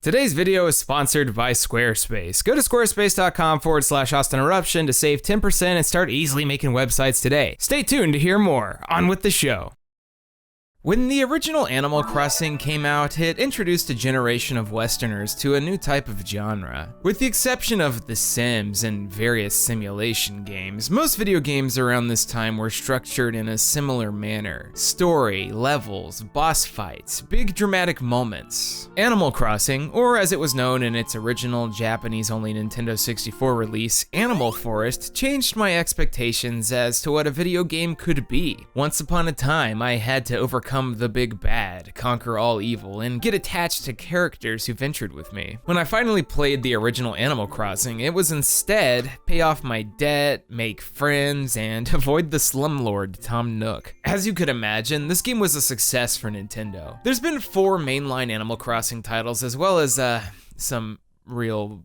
Today's video is sponsored by Squarespace. Go to squarespace.com/AustinEruption to save 10% and start easily making websites today. Stay tuned to hear more. On with the show. When the original Animal Crossing came out, it introduced a generation of Westerners to a new type of genre. With the exception of The Sims and various simulation games, most video games around this time were structured in a similar manner. Story, levels, boss fights, big dramatic moments. Animal Crossing, or as it was known in its original Japanese-only Nintendo 64 release, Animal Forest, changed my expectations as to what a video game could be. Once upon a time, I had to overcome the big bad, conquer all evil, and get attached to characters who ventured with me. When I finally played the original Animal Crossing, it was instead pay off my debt, make friends, and avoid the slumlord Tom Nook. As you could imagine, this game was a success for Nintendo. There's been 4 mainline Animal Crossing titles, as well as some real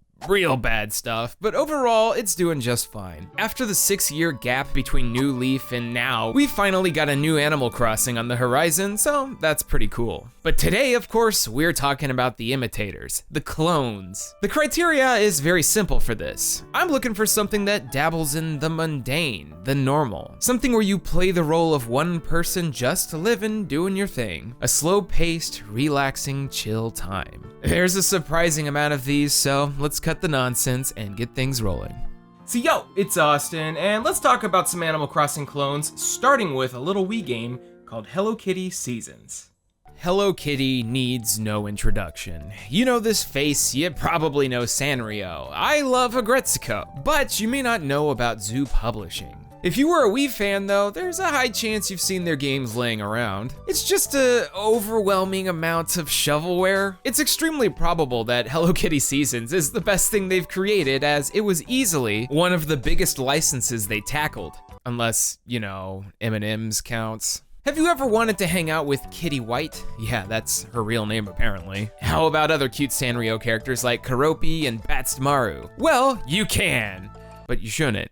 bad stuff, but overall, it's doing just fine. After the 6-year gap between New Leaf and now, we finally got a new Animal Crossing on the horizon, so that's pretty cool. But today, of course, we're talking about the imitators, the clones. The criteria is very simple for this. I'm looking for something that dabbles in the mundane, the normal. Something where you play the role of one person just living, doing your thing. A slow-paced, relaxing, chill time. There's a surprising amount of these, so let's cut the nonsense and get things rolling. So yo, it's Austin, and let's talk about some Animal Crossing clones, starting with a little Wii game called Hello Kitty Seasons. Hello Kitty needs no introduction. You know this face, you probably know Sanrio. I love Agretsuko, but you may not know about Zoo Publishing. If you were a Wii fan though, there's a high chance you've seen their games laying around. It's just a overwhelming amount of shovelware. It's extremely probable that Hello Kitty Seasons is the best thing they've created, as it was easily one of the biggest licenses they tackled. Unless, you know, M&M's counts. Have you ever wanted to hang out with Kitty White? Yeah, that's her real name apparently. How about other cute Sanrio characters like Karopi and Batstmaru? Well, you can, but you shouldn't,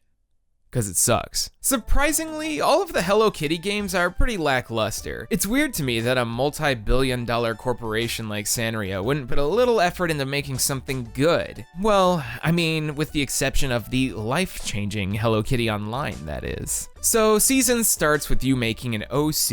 because it sucks. Surprisingly, all of the Hello Kitty games are pretty lackluster. It's weird to me that a multi-billion-dollar corporation like Sanrio wouldn't put a little effort into making something good. Well, I mean, with the exception of the life-changing Hello Kitty Online, that is. So, Seasons starts with you making an OC.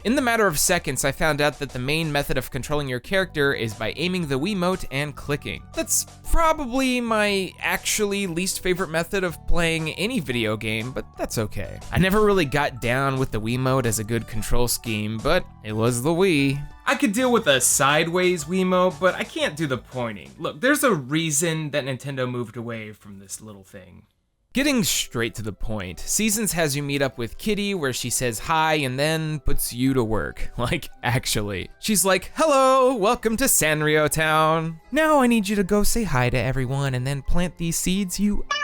In the matter of seconds, I found out that the main method of controlling your character is by aiming the Wiimote and clicking. That's probably my actually least favorite method of playing any video game, but that's okay. I never really got down with the Wiimote as a good control scheme, but it was the Wii. I could deal with a sideways Wiimote, but I can't do the pointing. Look, there's a reason that Nintendo moved away from this little thing. Getting straight to the point, Seasons has you meet up with Kitty where she says hi and then puts you to work. Like, actually. She's like, hello, welcome to Sanrio Town. Now I need you to go say hi to everyone and then plant these seeds, you asshole.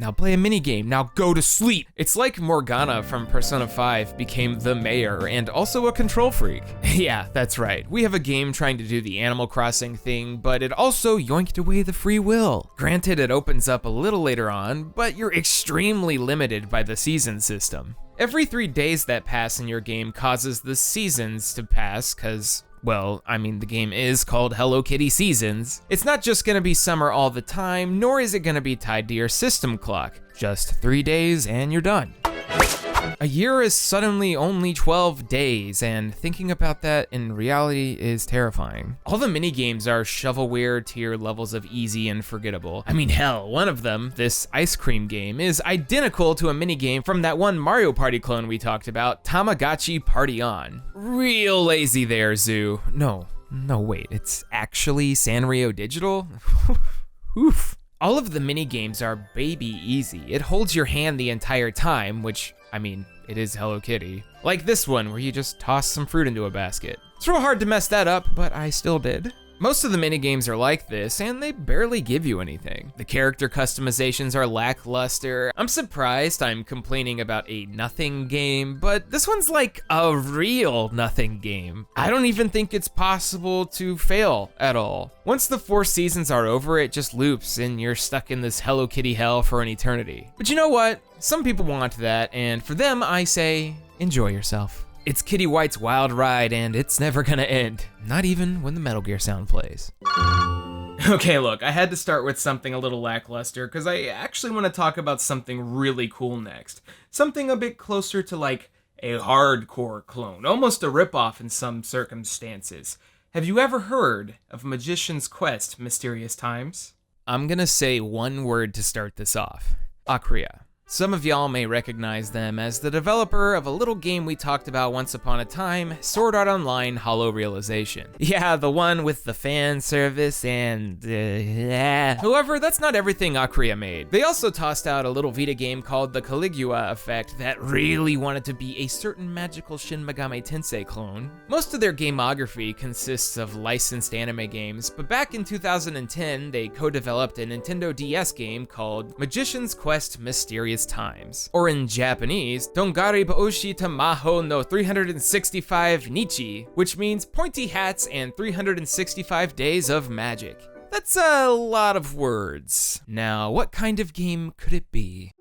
Now play a minigame, now go to sleep. It's like Morgana from Persona 5 became the mayor and also a control freak. Yeah, that's right. We have a game trying to do the Animal Crossing thing, but it also yoinked away the free will. Granted, it opens up a little later on, but you're extremely limited by the season system. Every 3 days that pass in your game causes the seasons to pass, cause, well, I mean, the game is called Hello Kitty Seasons. It's not just gonna be summer all the time, nor is it gonna be tied to your system clock. Just 3 days and you're done. A year is suddenly only 12 days, and thinking about that in reality is terrifying. All the minigames are shovelware tier levels of easy and forgettable. I mean, hell, one of them, this ice cream game, is identical to a minigame from that one Mario Party clone we talked about, Tamagotchi Party On. Real lazy there, Zoo. No, wait, it's actually Sanrio Digital? Oof. All of the minigames are baby easy. It holds your hand the entire time, which, I mean, it is Hello Kitty. Like this one, where you just toss some fruit into a basket. It's real hard to mess that up, but I still did. Most of the minigames are like this, and they barely give you anything. The character customizations are lackluster. I'm surprised I'm complaining about a nothing game, but this one's like a real nothing game. I don't even think it's possible to fail at all. Once the 4 seasons are over, it just loops, and you're stuck in this Hello Kitty hell for an eternity. But you know what? Some people want that, and for them, I say, enjoy yourself. It's Kitty White's wild ride, and it's never gonna end. Not even when the Metal Gear sound plays. Okay, look, I had to start with something a little lackluster because I actually want to talk about something really cool next. Something a bit closer to like a hardcore clone, almost a ripoff in some circumstances. Have you ever heard of Magician's Quest: Mysterious Times? I'm gonna say one word to start this off. Acria. Some of y'all may recognize them as the developer of a little game we talked about once upon a time, Sword Art Online Hollow Realization. Yeah, the one with the fan service and However, that's not everything Acria made. They also tossed out a little Vita game called the Caligula Effect that really wanted to be a certain magical Shin Megami Tensei clone. Most of their gameography consists of licensed anime games, but back in 2010, they co-developed a Nintendo DS game called Magician's Quest: Mysterious Times, or in Japanese, Tongari Boshi Tamaho no 365 Nichi, which means pointy hats and 365 days of magic. That's a lot of words. Now, what kind of game could it be?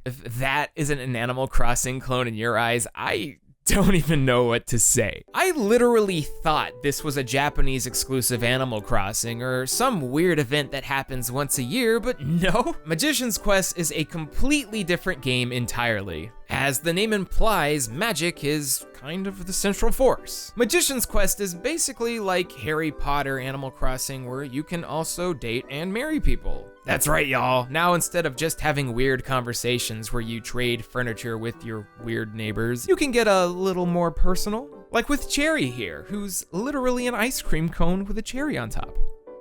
If that isn't an Animal Crossing clone in your eyes, I don't even know what to say. I literally thought this was a Japanese exclusive Animal Crossing or some weird event that happens once a year, but no. Magician's Quest is a completely different game entirely. As the name implies, magic is kind of the central force. Magician's Quest is basically like Harry Potter Animal Crossing, where you can also date and marry people. That's right, y'all. Now instead of just having weird conversations where you trade furniture with your weird neighbors, you can get a little more personal. Like with Cherry here, who's literally an ice cream cone with a cherry on top.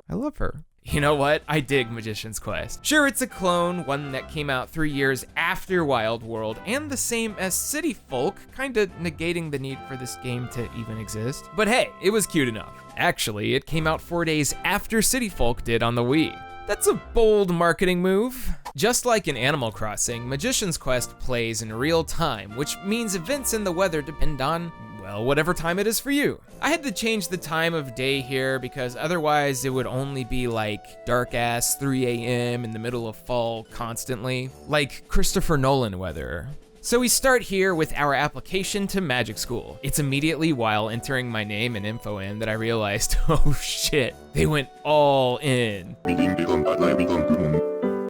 I love her. You know what? I dig Magician's Quest. Sure, it's a clone, one that came out 3 years after Wild World, and the same as City Folk, kinda negating the need for this game to even exist. But hey, it was cute enough. Actually, it came out 4 days after City Folk did on the Wii. That's a bold marketing move. Just like in Animal Crossing, Magician's Quest plays in real time, which means events and the weather depend on, well, whatever time it is for you. I had to change the time of day here because otherwise it would only be like dark ass 3 a.m. in the middle of fall constantly, like Christopher Nolan weather. So we start here with our application to Magic School. It's immediately while entering my name and info in that I realized, oh shit, they went all in.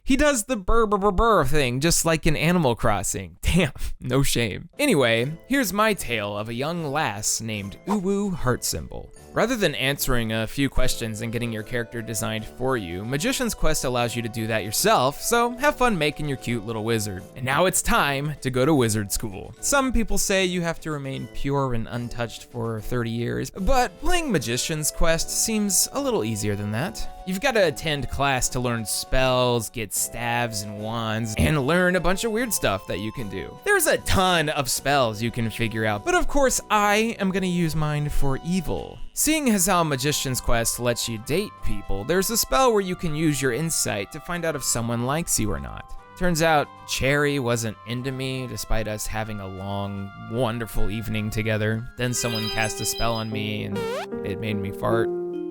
He does the burr burr burr burr thing, just like in Animal Crossing. Damn, no shame. Anyway, here's my tale of a young lass named Uwu Heart Symbol. Rather than answering a few questions and getting your character designed for you, Magician's Quest allows you to do that yourself, so have fun making your cute little wizard. And now it's time to go to wizard school. Some people say you have to remain pure and untouched for 30 years, but playing Magician's Quest seems a little easier than that. You've got to attend class to learn spells, get staves and wands, and learn a bunch of weird stuff that you can do. There's a ton of spells you can figure out, but of course I am gonna use mine for evil. Seeing as how Magician's Quest lets you date people, there's a spell where you can use your insight to find out if someone likes you or not. Turns out Cherry wasn't into me despite us having a long, wonderful evening together. Then someone cast a spell on me and it made me fart.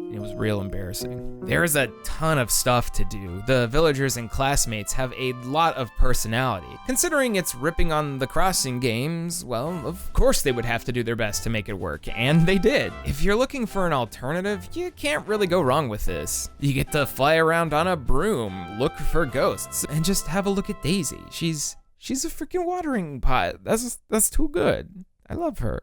It was real embarrassing. There's a ton of stuff to do. The villagers and classmates have a lot of personality. Considering it's ripping on the Crossing games, well, of course they would have to do their best to make it work, and they did. If you're looking for an alternative, you can't really go wrong with this. You get to fly around on a broom, look for ghosts, and just have a look at Daisy. She's a freaking watering pot. That's too good. I love her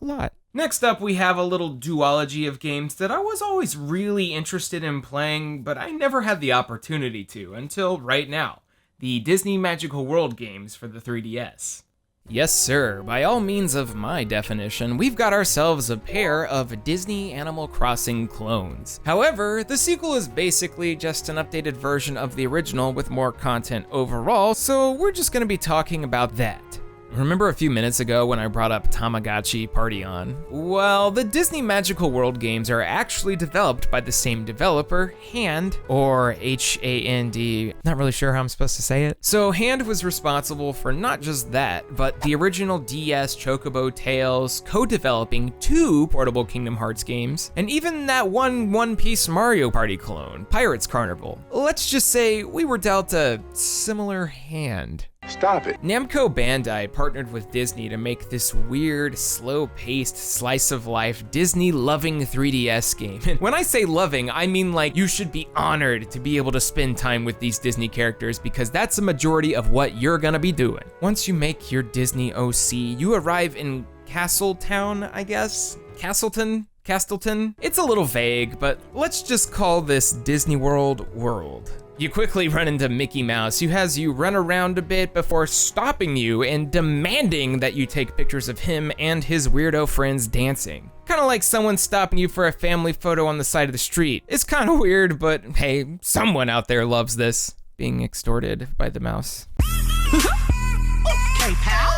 a lot. Next up, we have a little duology of games that I was always really interested in playing, but I never had the opportunity to until right now. The Disney Magical World games for the 3DS. Yes, sir. By all means of my definition, we've got ourselves a pair of Disney Animal Crossing clones. However, the sequel is basically just an updated version of the original with more content overall, so we're just gonna be talking about that. Remember a few minutes ago when I brought up Tamagotchi Party On? Well, the Disney Magical World games are actually developed by the same developer, Hand, or H-A-N-D, not really sure how I'm supposed to say it. So Hand was responsible for not just that, but the original DS Chocobo Tales, co-developing 2 portable Kingdom Hearts games, and even that One Piece Mario Party clone, Pirates Carnival. Let's just say we were dealt a similar hand. Stop it. Namco Bandai partnered with Disney to make this weird, slow-paced, slice-of-life, Disney-loving 3DS game. And when I say loving, I mean like you should be honored to be able to spend time with these Disney characters because that's a majority of what you're gonna be doing. Once you make your Disney OC, you arrive in Castletown, I guess? Castleton? It's a little vague, but let's just call this Disney World. You quickly run into Mickey Mouse, who has you run around a bit before stopping you and demanding that you take pictures of him and his weirdo friends dancing. Kinda like someone stopping you for a family photo on the side of the street. It's kinda weird, but hey, someone out there loves this. Being extorted by the mouse. Okay, pal.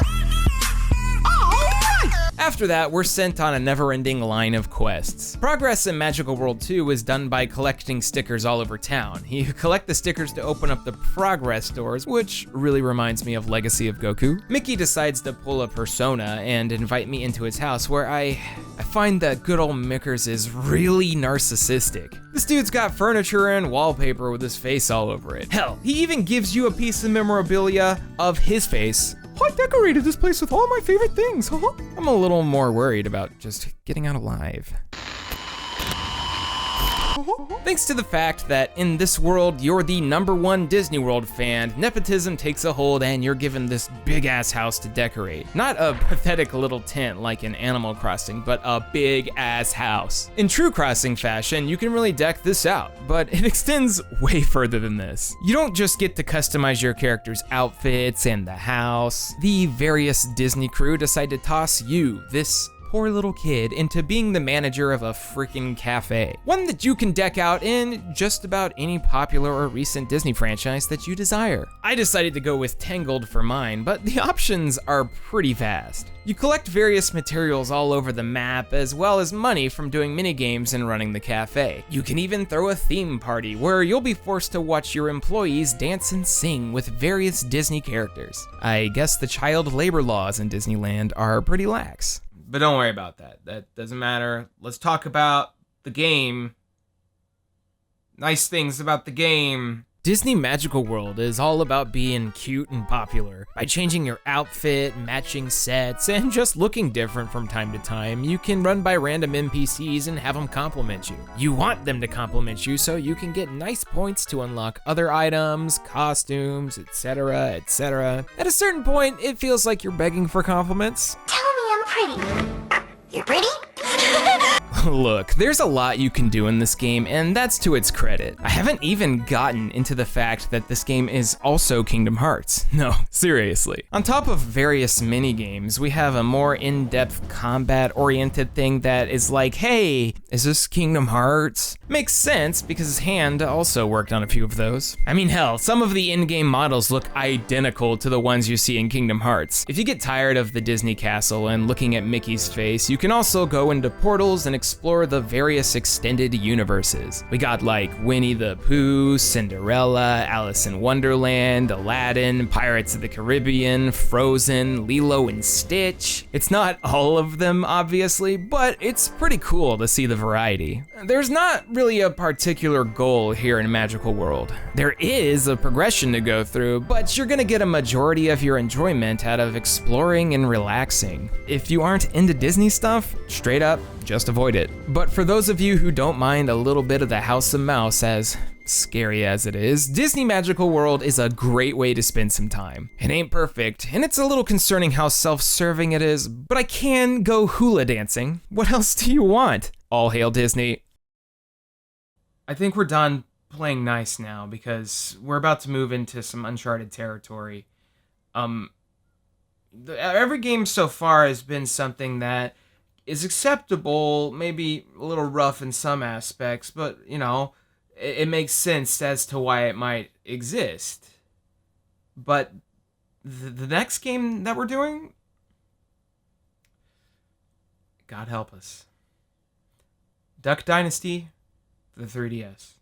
After that, we're sent on a never-ending line of quests. Progress in Magical World 2 is done by collecting stickers all over town. You collect the stickers to open up the progress doors, which really reminds me of Legacy of Goku. Mickey decides to pull a persona and invite me into his house, where I find that good old Mickers is really narcissistic. This dude's got furniture and wallpaper with his face all over it. Hell, he even gives you a piece of memorabilia of his face. I decorated this place with all my favorite things, huh? I'm a little more worried about just getting out alive. Thanks to the fact that in this world, you're the #1 Disney World fan, nepotism takes a hold and you're given this big-ass house to decorate. Not a pathetic little tent like in Animal Crossing, but a big-ass house. In true Crossing fashion, you can really deck this out, but it extends way further than this. You don't just get to customize your character's outfits and the house. The various Disney crew decide to toss you, this poor little kid, into being the manager of a freaking cafe. One that you can deck out in just about any popular or recent Disney franchise that you desire. I decided to go with Tangled for mine, but the options are pretty vast. You collect various materials all over the map, as well as money from doing minigames and running the cafe. You can even throw a theme party where you'll be forced to watch your employees dance and sing with various Disney characters. I guess the child labor laws in Disneyland are pretty lax. But don't worry about that. That doesn't matter. Let's talk about the game. Nice things about the game. Disney Magical World is all about being cute and popular. By changing your outfit, matching sets, and just looking different from time to time, you can run by random NPCs and have them compliment you. You want them to compliment you so you can get nice points to unlock other items, costumes, etc., etc. At a certain point, it feels like you're begging for compliments. Tell me I'm pretty. You're pretty? Look, there's a lot you can do in this game, and that's to its credit. I haven't even gotten into the fact that this game is also Kingdom Hearts. No, seriously. On top of various mini-games, we have a more in-depth combat-oriented thing that is like, hey, is this Kingdom Hearts? Makes sense, because his hand also worked on a few of those. I mean, hell, some of the in-game models look identical to the ones you see in Kingdom Hearts. If you get tired of the Disney castle and looking at Mickey's face, you can also go into portals and explore the various extended universes. We got like Winnie the Pooh, Cinderella, Alice in Wonderland, Aladdin, Pirates of the Caribbean, Frozen, Lilo and Stitch. It's not all of them, obviously, but it's pretty cool to see the variety. There's not really a particular goal here in Magical World. There is a progression to go through, but you're gonna get a majority of your enjoyment out of exploring and relaxing. If you aren't into Disney stuff, straight up, just avoid it. But for those of you who don't mind a little bit of the House of Mouse, as scary as it is, Disney Magical World is a great way to spend some time. It ain't perfect, and it's a little concerning how self-serving it is, but I can go hula dancing. What else do you want? All hail Disney. I think we're done playing nice now, because we're about to move into some uncharted territory. Every game so far has been something that is acceptable, maybe a little rough in some aspects, but, you know, it makes sense as to why it might exist. But the next game that we're doing, God help us. Duck Dynasty for the 3DS.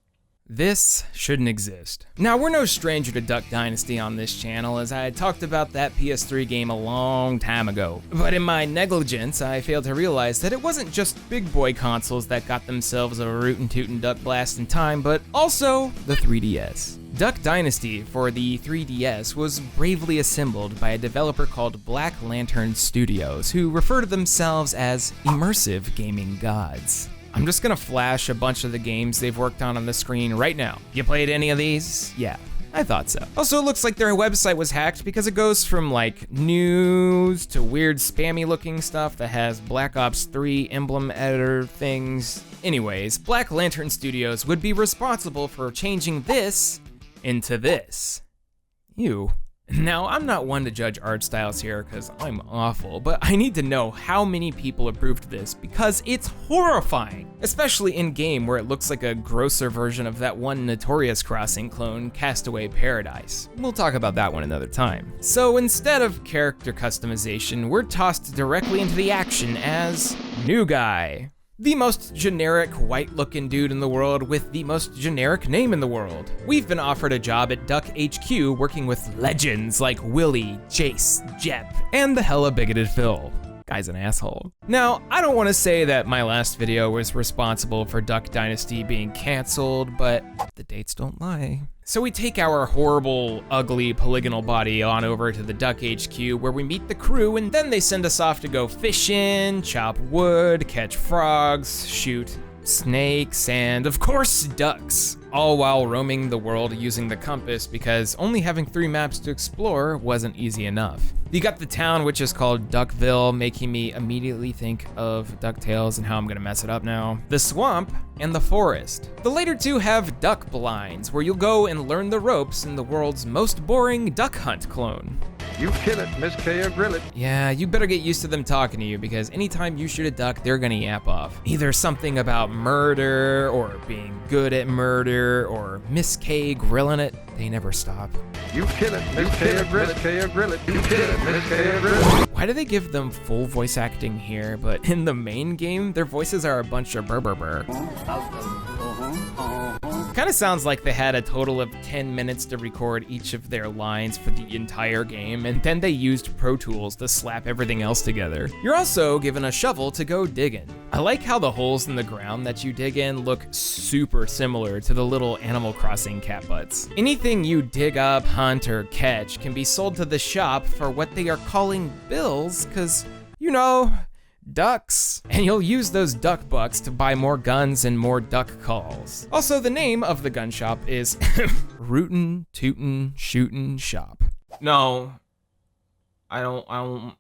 This shouldn't exist. Now, we're no stranger to Duck Dynasty on this channel, as I had talked about that PS3 game a long time ago. But in my negligence, I failed to realize that it wasn't just big boy consoles that got themselves a rootin' tootin' duck blast in time, but also the 3DS. Duck Dynasty for the 3DS was bravely assembled by a developer called Black Lantern Studios, who refer to themselves as immersive gaming gods. I'm just gonna flash a bunch of the games they've worked on the screen right now. You played any of these? Yeah. I thought so. Also, it looks like their website was hacked because it goes from like news to weird spammy looking stuff that has Black Ops 3 emblem editor things. Anyways, Black Lantern Studios would be responsible for changing this into this. Ew. Now, I'm not one to judge art styles here because I'm awful, but I need to know how many people approved this because it's horrifying, especially in game where it looks like a grosser version of that one Notorious Crossing clone, Castaway Paradise. We'll talk about that one another time. So instead of character customization, we're tossed directly into the action as New Guy. The most generic white-looking dude in the world with the most generic name in the world. We've been offered a job at Duck HQ working with legends like Willie, Jace, Jep, and the hella bigoted Phil. Guy's an asshole. Now, I don't want to say that my last video was responsible for Duck Dynasty being canceled, but the dates don't lie. So we take our horrible, ugly, polygonal body on over to the Duck HQ where we meet the crew, and then they send us off to go fishing, chop wood, catch frogs, shoot snakes, and of course, ducks. All while roaming the world using the compass because only having 3 maps to explore wasn't easy enough. You got the town, which is called Duckville, making me immediately think of DuckTales and how I'm gonna mess it up now. The swamp and the forest. The later two have duck blinds, where you'll go and learn the ropes in the world's most boring duck hunt clone. You kill it, Miss K, or grill it. Yeah, you better get used to them talking to you because anytime you shoot a duck, they're gonna yap off. Either something about murder, or being good at murder, or Miss K grilling it. They never stop. You kill it, Miss K, or grill it. You kill it, Miss K, or grill it. Why do they give them full voice acting here, but in the main game, their voices are a bunch of burr. Kind of sounds like they had a total of 10 minutes to record each of their lines for the entire game, and then they used Pro Tools to slap everything else together. You're also given a shovel to go digging. I like how the holes in the ground that you dig in look super similar to the little Animal Crossing cat butts. Anything you dig up, hunt, or catch can be sold to the shop for what they are calling bills, cause, you know, ducks. And you'll use those duck bucks to buy more guns and more duck calls. Also, the name of the gun shop is Rootin' Tootin' Shootin' Shop. No, I don't.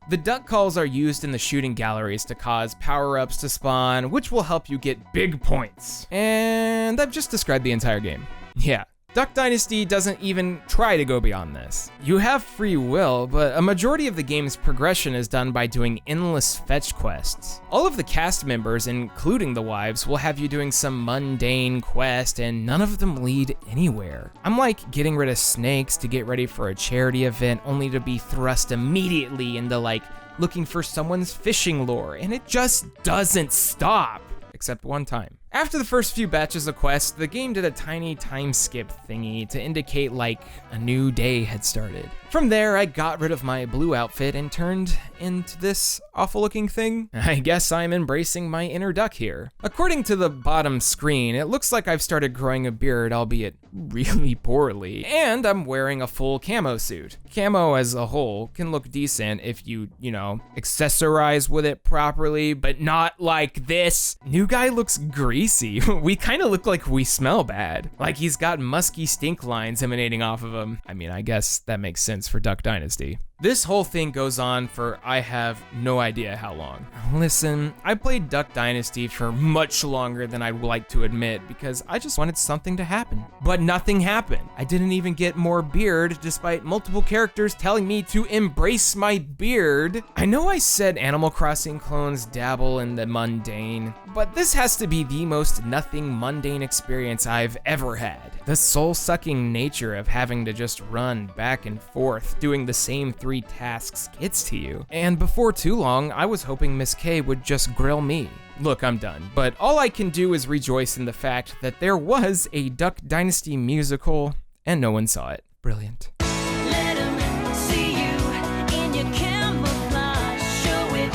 The duck calls are used in the shooting galleries to cause power-ups to spawn, which will help you get big points. And I've just described the entire game. Yeah. Duck Dynasty doesn't even try to go beyond this. You have free will, but a majority of the game's progression is done by doing endless fetch quests. All of the cast members, including the wives, will have you doing some mundane quest, and none of them lead anywhere. I'm like getting rid of snakes to get ready for a charity event, only to be thrust immediately into like looking for someone's fishing lure, and it just doesn't stop. Except one time. After the first few batches of quests, the game did a tiny time skip thingy to indicate like a new day had started. From there, I got rid of my blue outfit and turned into this awful looking thing. I guess I'm embracing my inner duck here. According to the bottom screen, it looks like I've started growing a beard, albeit really poorly, and I'm wearing a full camo suit. Camo as a whole can look decent if you know, accessorize with it properly, but not like this. New Guy looks greasy. We kind of look like we smell bad. Like he's got musky stink lines emanating off of him. I mean, I guess that makes sense for Duck Dynasty. This whole thing goes on for I have no idea how long. Listen, I played Duck Dynasty for much longer than I'd like to admit because I just wanted something to happen. But nothing happened. I didn't even get more beard despite multiple characters telling me to embrace my beard. I know I said Animal Crossing clones dabble in the mundane, but this has to be the most nothing mundane experience I've ever had. The soul-sucking nature of having to just run back and forth doing the same 3 tasks gets to you. And before too long, I was hoping Miss K would just grill me. Look, I'm done, but all I can do is rejoice in the fact that there was a Duck Dynasty musical and no one saw it. Brilliant. Let 'em see you in your camouflage. Show it,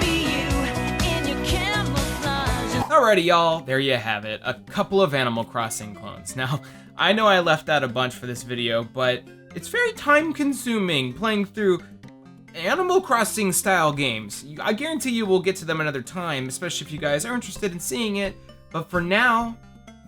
be you in your camouflage. Alrighty, y'all, there you have it. A couple of Animal Crossing clones. Now, I know I left out a bunch for this video, but it's very time consuming playing through Animal Crossing style games. I guarantee you we'll get to them another time, especially if you guys are interested in seeing it, but for now,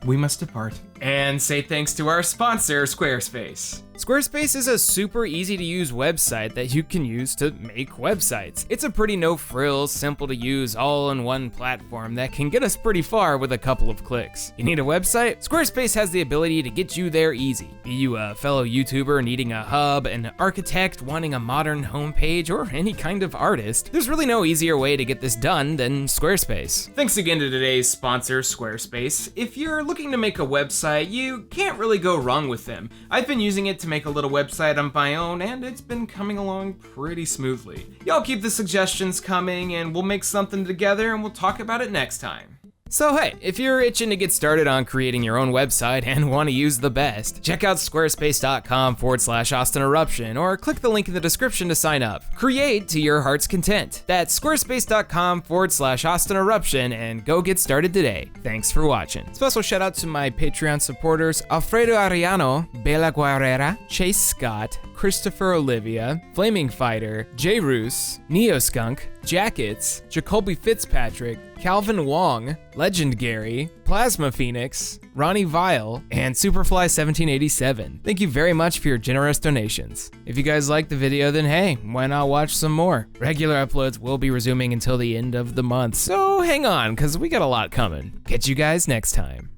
we must depart and say thanks to our sponsor, Squarespace. Squarespace is a super easy to use website that you can use to make websites. It's a pretty no-frills, simple to use, all-in-one platform that can get us pretty far with a couple of clicks. You need a website? Squarespace has the ability to get you there easy. Be you a fellow YouTuber needing a hub, an architect wanting a modern homepage, or any kind of artist, there's really no easier way to get this done than Squarespace. Thanks again to today's sponsor, Squarespace. If you're looking to make a website, you can't really go wrong with them. I've been using it to make a little website on my own, and it's been coming along pretty smoothly. Y'all keep the suggestions coming, and we'll make something together, and we'll talk about it next time. So hey, if you're itching to get started on creating your own website and want to use the best, check out squarespace.com/Austin Eruption or click the link in the description to sign up. Create to your heart's content. That's squarespace.com/Austin Eruption and go get started today. Thanks for watching. Special shout out to my Patreon supporters, Alfredo Ariano, Bela Guerrera, Chase Scott, Christopher Olivia, Flaming Fighter, J Roos, Neoskunk, Jackets, Jacoby Fitzpatrick, Calvin Wong, Legend Gary, Plasma Phoenix, Ronnievile, and Superfly1787. Thank you very much for your generous donations. If you guys liked the video, then hey, why not watch some more? Regular uploads will be resuming until the end of the month, so hang on, cause we got a lot coming. Catch you guys next time.